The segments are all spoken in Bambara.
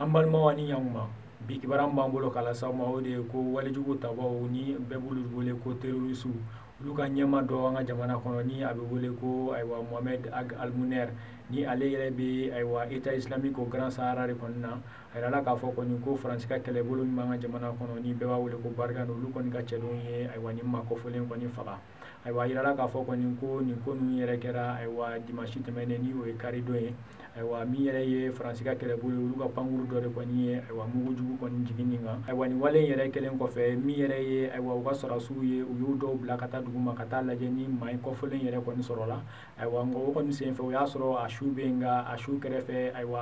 An balimaw ni ɲankuma bi kibaran b'an bolo k'a lase aw ma o de ye ko walejugu tabaw ni bɛɛ b'olu wele ko terroriste olu ka ɲɛma dɔ an ka jamana kɔnɔ ni a bɛ wele ko ayiwa Mohamed Ag Al-Munner ni ale yɛrɛ bɛ ayiwa État islamique o Grand Sahara de kɔni na a yirala k'a fɔ kɔni ko Faransi ka kɛlɛbolo min b'an ka jamana kɔnɔ ni bɛɛ b'a wele ko Barkhane olu kɔni ka cɛdenw ye ayiwa nin maakɔfɔlen kɔni faga ayiwa a yirala k'a fɔ kɔni ko nin ko ninnu yɛrɛ kɛra ayiwa dimanche tɛmɛnen ni o ye karidon ye ayiwa min yɛrɛ ye Faransi ka kɛlɛbolo olu ka pankuru dɔ de kɔni ye ayiwa mugujugu kɔni jigin nin kan ayiwa nin wale in yɛrɛ kɛlen kɔfɛ min yɛrɛ ye ayiwa u ka sɔrɔdasiw ye u y'u dɔw bila ka taa dugu ma ka taa lajɛ ni maa in kɔfɛlen yɛrɛ kɔni sɔrɔla ayiwa nka o kɔni senfɛ o y'a sɔrɔ a su bɛ yen nka a su kɛrɛfɛ ayiwa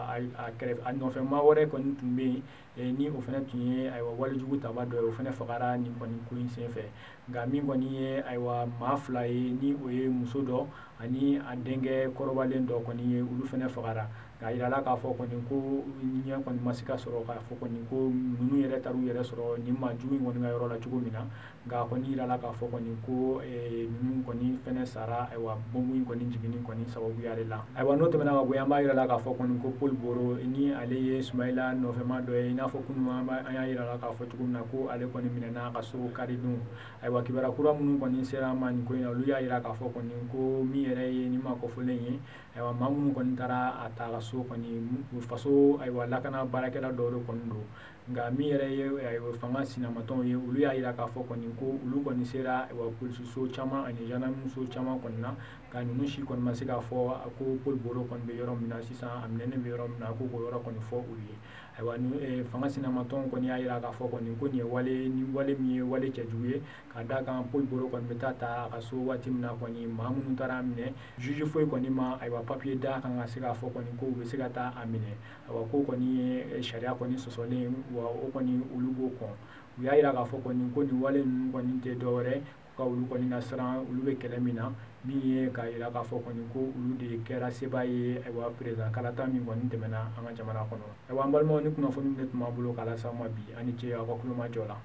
a nɔfɛmaa wɛrɛ kɔni tun bɛ yen ni o fana tun ye ayiwa walejugu taba dɔ ye o fana fagara nin kɔni ko in senfɛ nka min kɔni ye ayiwa maa fila ye ni o ye muso dɔ ani a denkɛ kɔrɔbalen dɔ kɔni ye olu fana fagara k'a yirala k'a fɔ kɔni ko ɲɛ kɔni ma se ka sɔrɔ k'a fɔ kɔni ko ninnu yɛrɛ taar'u yɛrɛ sɔrɔ nin maajugu in kɔni ka yɔrɔ la cogo min na nka a kɔni yirala k'a fɔ kɔni ko ninnu kɔni fɛnɛ sara ayiwa bɔnbɔn in kɔni jiginni kɔni sababuya de la ayiwa n'o tɛmɛna ka bɔ yen an b'a yirala k'a fɔ kɔni ko Paul Boro ni ale ye Sumayila nɔfɛma dɔ ye i n'a fɔ kunun an y'a yirala k'a fɔ cogo min na ko ale kɔni minɛna ka so karidon ayiwa kibaruya kura minnu kɔni sera an ma nin ko in na olu y'a yira k'a fɔ kɔni ko min yɛrɛ ye nin maakɔfɔlen ye ayiwa maa minnu kɔni taara a ta ka so kɔni faso ayiwa lakana baarakɛla dɔw de kɔni don nka min yɛrɛ ye fanga sinamatɔnw ye olu y'a yira k'a fɔ kɔni ko olu kɔni sera ayiwa polisiso caman ani gendarmeso caman kɔni na nka ninnu si kɔni ma se k'a fɔ ko Paul Boro kɔni bɛ yɔrɔ min na sisan a minɛnen bɛ yɔrɔ min na ko k'o yɔrɔ kɔni fɔ u ye ayiwa ni fanga sinamatɔnw kɔni y'a yira k'a fɔ kɔni ko nin ye wale min ye wale cɛjugu ye ka d'a kan Paul Boro kɔni bɛ taa a ka so waati min na kɔni maa minnu taara a minɛ juge foyi kɔni ma ayiwa papier d'a kan ka se k'a fɔ kɔni ko u bɛ se ka taa a minɛ ayiwa ko kɔni ye sariya kɔni sɔsɔlen wa o kɔni olu b'o kɔn u y'a yira k'a fɔ kɔni ko nin wale ninnu kɔni tɛ dɔwɛrɛ ka olu kɔni nasiran olu bɛ kɛlɛ min na min ye k'a yira k'a fɔ kɔni ko olu de kɛra sebaa ye ayiwa président kalata min kɔni tɛmɛna an ka jamana kɔnɔ ayiwa an balimaw ni kunnafoni min tun b'an bolo k'a lase aw ma bi ani ce aw ka kulomajɔ la